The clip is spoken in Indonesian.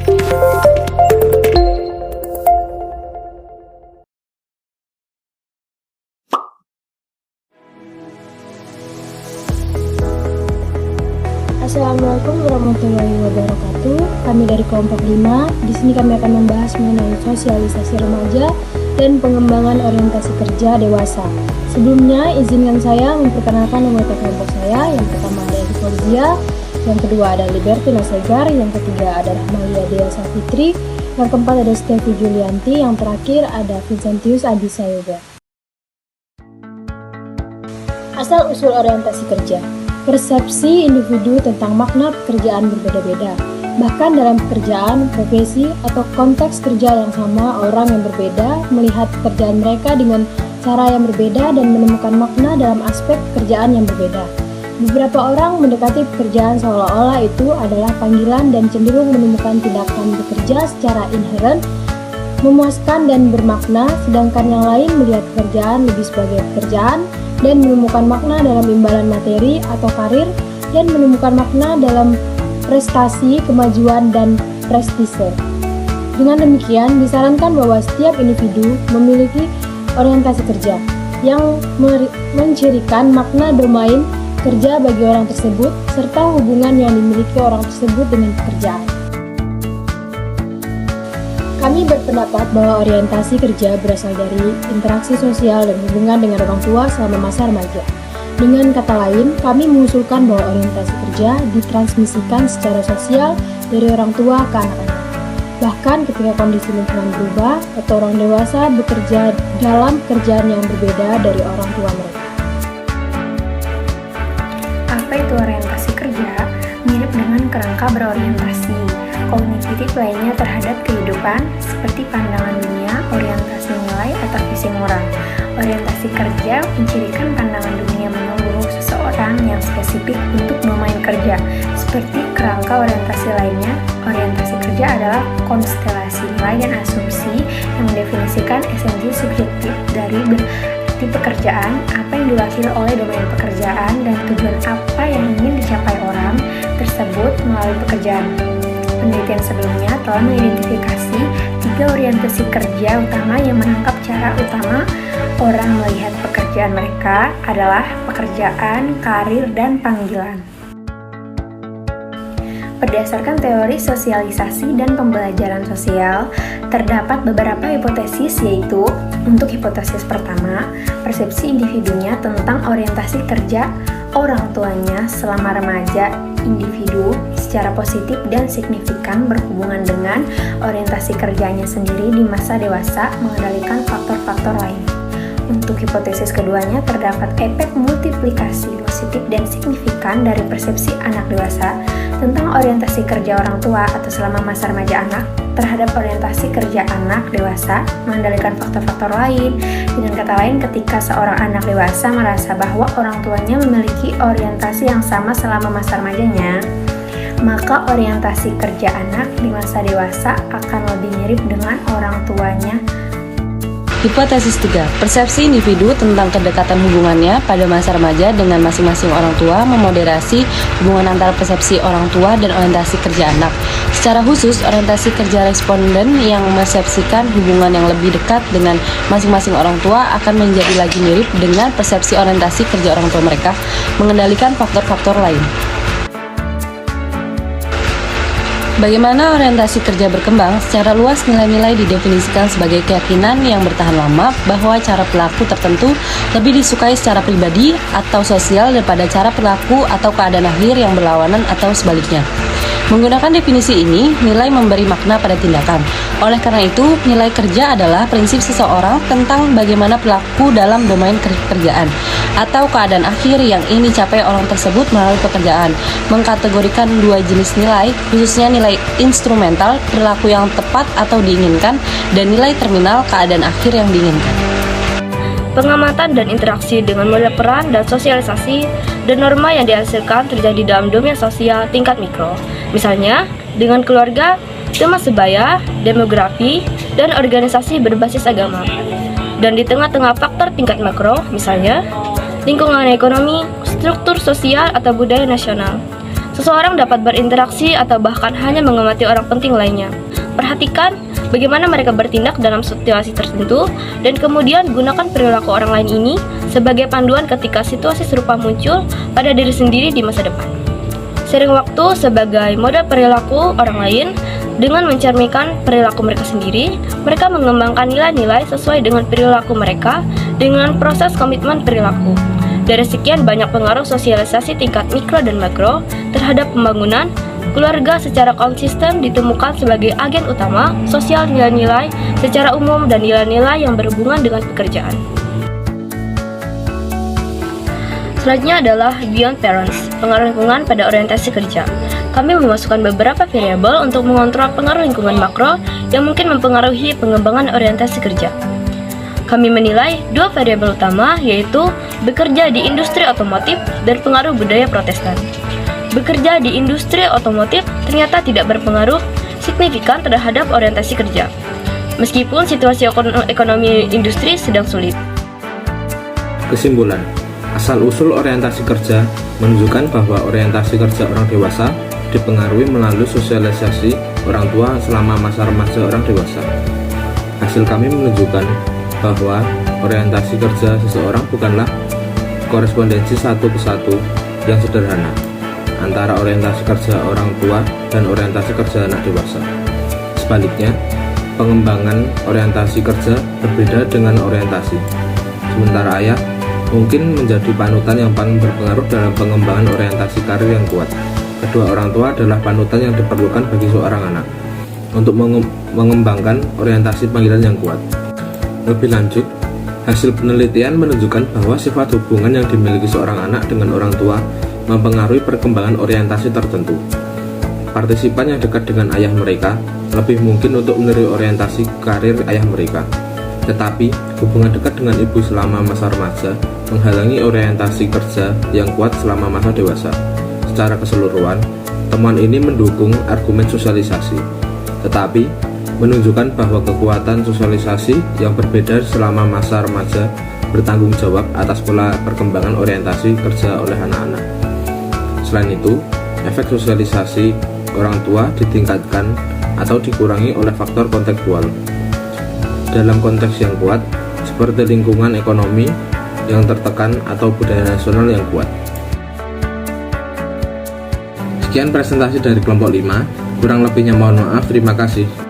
Assalamualaikum warahmatullahi wabarakatuh. Kami dari kelompok 5. Di sini kami akan membahas mengenai sosialisasi remaja dan pengembangan orientasi kerja dewasa. Sebelumnya, izinkan saya memperkenalkan anggota kelompok saya. Yang pertama ada Edi Fauzia, yang kedua ada Libertina Segar, yang ketiga ada Rahmalia Dea Safitri, yang keempat ada Stevi Julianti, yang terakhir ada Vincentius Adisa Yoga. Asal-usul orientasi kerja. Persepsi individu tentang makna pekerjaan berbeda-beda. Bahkan dalam pekerjaan, profesi, atau konteks kerja yang sama, orang yang berbeda melihat pekerjaan mereka dengan cara yang berbeda dan menemukan makna dalam aspek pekerjaan yang berbeda. Beberapa orang mendekati pekerjaan seolah-olah itu adalah panggilan dan cenderung menemukan tindakan bekerja secara inheren, memuaskan dan bermakna, sedangkan yang lain melihat pekerjaan lebih sebagai pekerjaan dan menemukan makna dalam imbalan materi atau karir, dan menemukan makna dalam prestasi, kemajuan, dan prestise. Dengan demikian, disarankan bahwa setiap individu memiliki orientasi kerja yang mencirikan makna domain kerja bagi orang tersebut, serta hubungan yang dimiliki orang tersebut dengan pekerjaan. Kami berpendapat bahwa orientasi kerja berasal dari interaksi sosial dan hubungan dengan orang tua selama masa remaja. Dengan kata lain, kami mengusulkan bahwa orientasi kerja ditransmisikan secara sosial dari orang tua ke anak-anak. Bahkan ketika kondisi lingkungan berubah, atau orang dewasa bekerja dalam pekerjaan yang berbeda dari orang tua mereka. Apa itu orientasi kerja? Mirip dengan kerangka berorientasi. Kognitif lainnya terhadap kehidupan, seperti pandangan dunia, orientasi nilai, atau visi moral. Orientasi kerja mencirikan pandangan dunia menyeluruh seseorang yang spesifik untuk domain kerja. Seperti kerangka orientasi lainnya, orientasi kerja adalah konstelasi nilai dan asumsi yang mendefinisikan esensi subjektif dari berarti pekerjaan, apa yang diwakili oleh domain pekerjaan, dan tujuan apa yang ingin dicapai orang tersebut melalui pekerjaan. Penelitian sebelumnya telah mengidentifikasi 3 orientasi kerja utama yang menangkap cara utama orang melihat pekerjaan mereka adalah pekerjaan, karir, dan panggilan. Berdasarkan teori sosialisasi dan pembelajaran sosial, terdapat beberapa hipotesis, yaitu untuk hipotesis pertama, persepsi individunya tentang orientasi kerja orang tuanya selama remaja individu secara positif dan signifikan berhubungan dengan orientasi kerjanya sendiri di masa dewasa mengendalikan faktor-faktor lain. Untuk hipotesis keduanya, terdapat efek multiplikasi positif dan signifikan dari persepsi anak dewasa tentang orientasi kerja orang tua atau selama masa remaja anak terhadap orientasi kerja anak dewasa mengendalikan faktor-faktor lain. Dengan kata lain, ketika seorang anak dewasa merasa bahwa orang tuanya memiliki orientasi yang sama selama masa remajanya, maka orientasi kerja anak di masa dewasa akan lebih mirip dengan orang tuanya. Hipotesis 3. Persepsi individu tentang kedekatan hubungannya pada masa remaja dengan masing-masing orang tua memoderasi hubungan antara persepsi orang tua dan orientasi kerja anak. Secara khusus, orientasi kerja responden yang mempersepsikan hubungan yang lebih dekat dengan masing-masing orang tua akan menjadi lagi mirip dengan persepsi orientasi kerja orang tua mereka, mengendalikan faktor-faktor lain. Bagaimana orientasi kerja berkembang? Secara luas, nilai-nilai didefinisikan sebagai keyakinan yang bertahan lama bahwa cara perilaku tertentu lebih disukai secara pribadi atau sosial daripada cara perilaku atau keadaan akhir yang berlawanan atau sebaliknya. Menggunakan definisi ini, nilai memberi makna pada tindakan. Oleh karena itu, nilai kerja adalah prinsip seseorang tentang bagaimana perilaku dalam domain pekerjaan atau keadaan akhir yang ingin dicapai orang tersebut melalui pekerjaan. Mengkategorikan 2 jenis nilai, khususnya nilai instrumental, perilaku yang tepat atau diinginkan, dan nilai terminal, keadaan akhir yang diinginkan. Pengamatan dan interaksi dengan model peran dan sosialisasi dan norma yang dihasilkan terjadi dalam domain sosial tingkat mikro. Misalnya, dengan keluarga, teman sebaya, demografi, dan organisasi berbasis agama. Dan di tengah-tengah faktor tingkat makro, misalnya, lingkungan ekonomi, struktur sosial atau budaya nasional. Seseorang dapat berinteraksi atau bahkan hanya mengamati orang penting lainnya. Perhatikan bagaimana mereka bertindak dalam situasi tertentu, dan kemudian gunakan perilaku orang lain ini sebagai panduan ketika situasi serupa muncul pada diri sendiri di masa depan. Sharing waktu sebagai model perilaku orang lain dengan mencerminkan perilaku mereka sendiri, mereka mengembangkan nilai-nilai sesuai dengan perilaku mereka dengan proses komitmen perilaku. Dari sekian banyak pengaruh sosialisasi tingkat mikro dan makro terhadap pembangunan, keluarga secara konsisten ditemukan sebagai agen utama sosial nilai-nilai secara umum dan nilai-nilai yang berhubungan dengan pekerjaan. Selanjutnya adalah beyond parents, pengaruh lingkungan pada orientasi kerja. Kami memasukkan beberapa variabel untuk mengontrol pengaruh lingkungan makro yang mungkin mempengaruhi pengembangan orientasi kerja. Kami menilai dua variabel utama, yaitu bekerja di industri otomotif dan pengaruh budaya Protestan. Bekerja di industri otomotif ternyata tidak berpengaruh signifikan terhadap orientasi kerja, meskipun situasi ekonomi industri sedang sulit. Kesimpulan, asal-usul orientasi kerja menunjukkan bahwa orientasi kerja orang dewasa dipengaruhi melalui sosialisasi orang tua selama masa remaja orang dewasa. Hasil kami menunjukkan bahwa orientasi kerja seseorang bukanlah korespondensi satu ke satu yang sederhana antara orientasi kerja orang tua dan orientasi kerja anak dewasa. Sebaliknya, pengembangan orientasi kerja berbeda dengan orientasi. Sementara ayah mungkin menjadi panutan yang paling berpengaruh dalam pengembangan orientasi karir yang kuat. Kedua orang tua adalah panutan yang diperlukan bagi seorang anak untuk mengembangkan orientasi panggilan yang kuat. Lebih lanjut, hasil penelitian menunjukkan bahwa sifat hubungan yang dimiliki seorang anak dengan orang tua mempengaruhi perkembangan orientasi tertentu. Partisipan yang dekat dengan ayah mereka lebih mungkin untuk meniru orientasi karir ayah mereka. Tetapi, hubungan dekat dengan ibu selama masa remaja menghalangi orientasi kerja yang kuat selama masa dewasa. Secara keseluruhan, temuan ini mendukung argumen sosialisasi, tetapi menunjukkan bahwa kekuatan sosialisasi yang berbeda selama masa remaja bertanggung jawab atas pola perkembangan orientasi kerja oleh anak-anak. Selain itu, efek sosialisasi orang tua ditingkatkan atau dikurangi oleh faktor kontekstual. Dalam konteks yang kuat, seperti lingkungan ekonomi yang tertekan atau budaya nasional yang kuat. Sekian presentasi dari kelompok 5, kurang lebihnya mohon maaf, terima kasih.